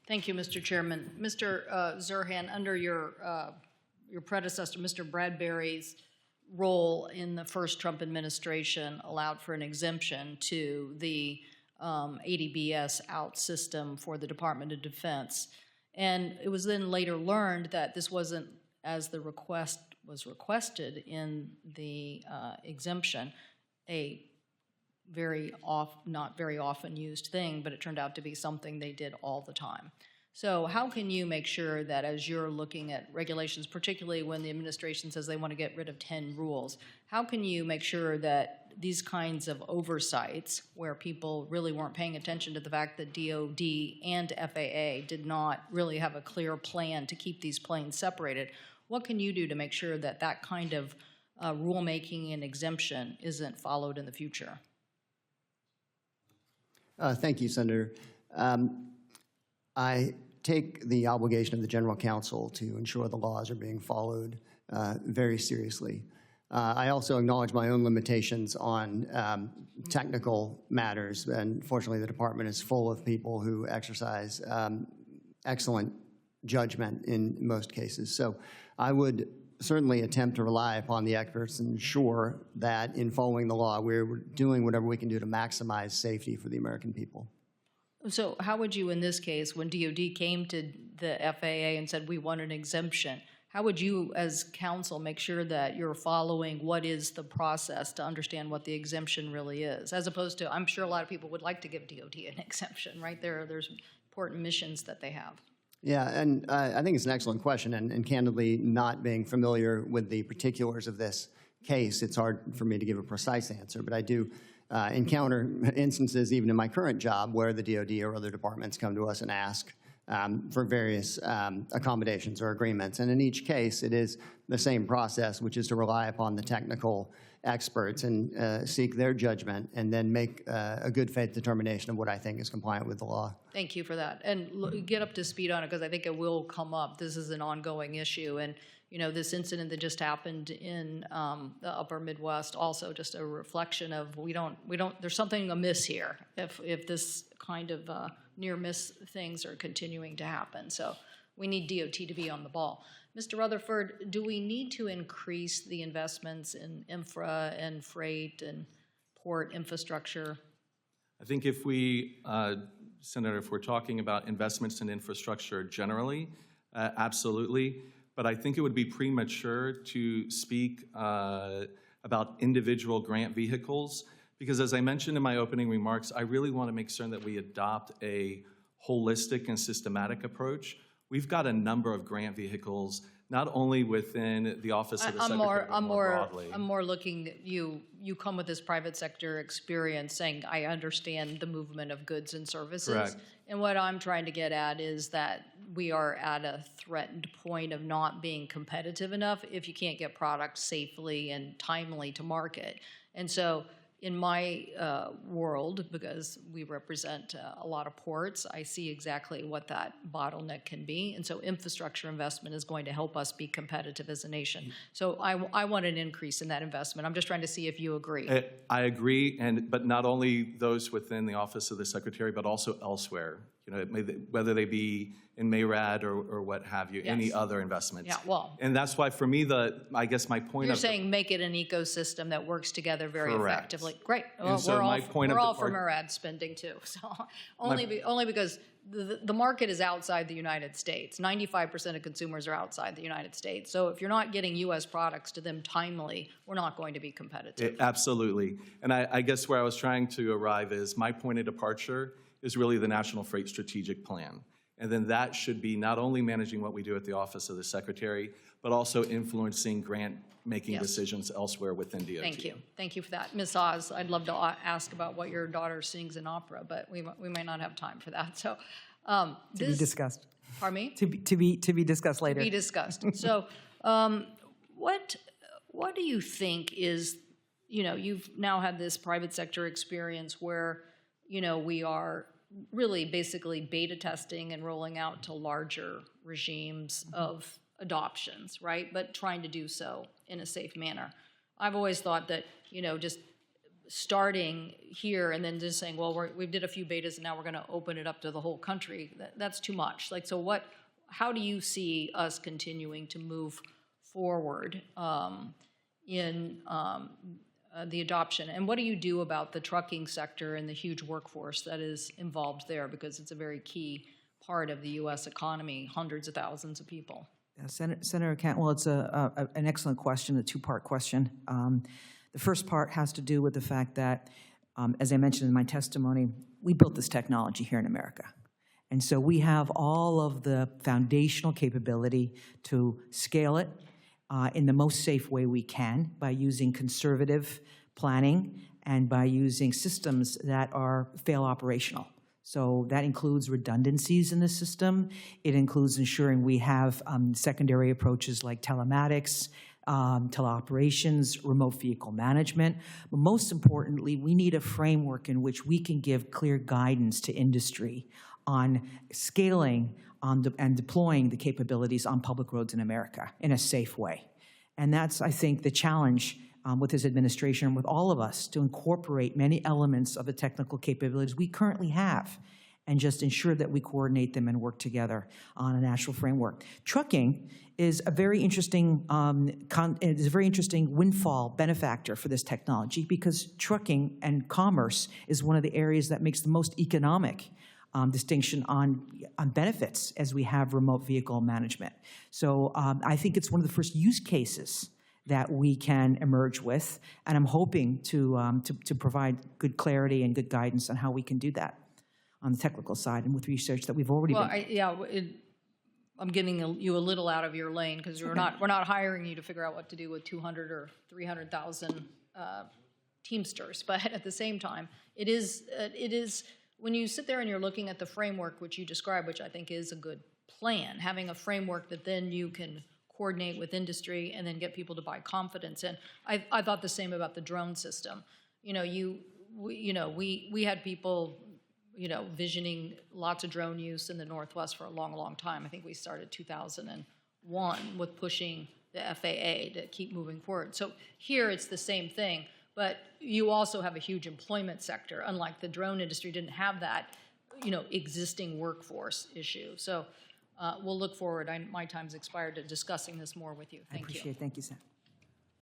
Thank you, Mr. Chairman. Mr. Zerhan, under your predecessor, Mr. Bradbury's role in the first Trump administration allowed for an exemption to the ADBS out system for the Department of Defense. And it was then later learned that this wasn't, as the request was requested in the exemption, a not very often used thing, but it turned out to be something they did all the time. So how can you make sure that as you're looking at regulations, particularly when the administration says they want to get rid of 10 rules, how can you make sure that these kinds of oversights, where people really weren't paying attention to the fact that DOD and FAA did not really have a clear plan to keep these planes separated, what can you do to make sure that that kind of rulemaking and exemption isn't followed in the future? Thank you, Senator. I take the obligation of the General Counsel to ensure the laws are being followed very seriously. I also acknowledge my own limitations on technical matters, and fortunately the department is full of people who exercise excellent judgment in most cases. So I would certainly attempt to rely upon the experts and ensure that in following the law, we're doing whatever we can do to maximize safety for the American people. So how would you, in this case, when DOD came to the FAA and said we want an exemption, how would you as counsel make sure that you're following what is the process to understand what the exemption really is, as opposed to, I'm sure a lot of people would like to give DOD an exemption, right? There's important missions that they have. Yeah, and I think it's an excellent question, and candidly, not being familiar with the particulars of this case, it's hard for me to give a precise answer, but I do encounter instances, even in my current job, where the DOD or other departments come to us and ask for various accommodations or agreements. And in each case, it is the same process, which is to rely upon the technical experts and seek their judgment and then make a good faith determination of what I think is compliant with the law. Thank you for that. And get up to speed on it, because I think it will come up. This is an ongoing issue. And you know, this incident that just happened in the upper Midwest, also just a reflection of there's something amiss here if this kind of near miss things are continuing to happen. So we need DOT to be on the ball. Mr. Rutherford, do we need to increase the investments in infra and freight and port infrastructure? I think if Senator, if we're talking about investments in infrastructure generally, absolutely. But I think it would be premature to speak about individual grant vehicles, because as I mentioned in my opening remarks, I really want to make certain that we adopt a holistic and systematic approach. We've got a number of grant vehicles, not only within the Office of the Secretary, but more broadly. I'm more looking at you come with this private sector experience saying, I understand the movement of goods and services. Correct. And what I'm trying to get at is that we are at a threatened point of not being competitive enough if you can't get products safely and timely to market. And so in my world, because we represent a lot of ports, I see exactly what that bottleneck can be. And so infrastructure investment is going to help us be competitive as a nation. So I want an increase in that investment. I'm just trying to see if you agree. I agree, but not only those within the Office of the Secretary, but also elsewhere. You know, whether they be in MARAD or what have you, yes. Any other investments. Yeah, well. And that's why for me, I guess my point You're saying make it an ecosystem that works together very correct. Effectively. Great. Well, so we're all for MARAD spending too. So only because the market is outside the United States. 95% of consumers are outside the United States. So if you're not getting U.S. products to them timely, we're not going to be competitive. Absolutely. And I guess where I was trying to arrive is my point of departure is really the National Freight Strategic Plan. And then that should be not only managing what we do at the Office of the Secretary, but also influencing grant-making yes. decisions elsewhere within DOT. Thank you. Thank you for that. Ms. Oz, I'd love to ask about what your daughter sings in opera, but we might not have time for that. So, to be discussed. Pardon me? To be discussed later. To be discussed. So, what do you think is, you know, you've now had this private sector experience where, you know, we are really basically beta testing and rolling out to larger regimes of adoptions, right? But trying to do so in a safe manner. I've always thought that, you know, just starting here and then just saying, well, we did a few betas and now we're going to open it up to the whole country, that's too much. Like, so how do you see us continuing to move forward in the adoption? And what do you do about the trucking sector and the huge workforce that is involved there? Because it's a very key part of the U.S. economy, hundreds of thousands of people. Yeah, Senator Cantwell, it's an excellent question, a two-part question. The first part has to do with the fact that, as I mentioned in my testimony, we built this technology here in America. And so we have all of the foundational capability to scale it in the most safe way we can by using conservative planning and by using systems that are fail operational. So that includes redundancies in the system. It includes ensuring we have secondary approaches like telematics, teleoperations, remote vehicle management. But most importantly, we need a framework in which we can give clear guidance to industry on scaling and deploying the capabilities on public roads in America in a safe way. And that's, I think, the challenge with his administration, with all of us, to incorporate many elements of the technical capabilities we currently have and just ensure that we coordinate them and work together on a national framework. Trucking is a very interesting windfall benefactor for this technology because trucking and commerce is one of the areas that makes the most economic distinction on benefits as we have remote vehicle management. So I think it's one of the first use cases that we can emerge with, and I'm hoping to provide good clarity and good guidance on how we can do that on the technical side and with research that we've already been. I'm getting you a little out of your lane because we're not hiring you to figure out what to do with 200 or 300,000 Teamsters, but at the same time, it is when you sit there and you're looking at the framework which you described, which I think is a good plan, having a framework that then you can coordinate with industry and then get people to buy confidence in. I thought the same about the drone system. We had people, visioning lots of drone use in the Northwest for a long, long time. I think we started 2001 with pushing the FAA to keep moving forward. So here it's the same thing, but you also have a huge employment sector. Unlike the drone industry, didn't have that, existing workforce issue. So we'll look forward. My time's expired to discussing this more with you. Thank you. I appreciate it. Thank you, Sam.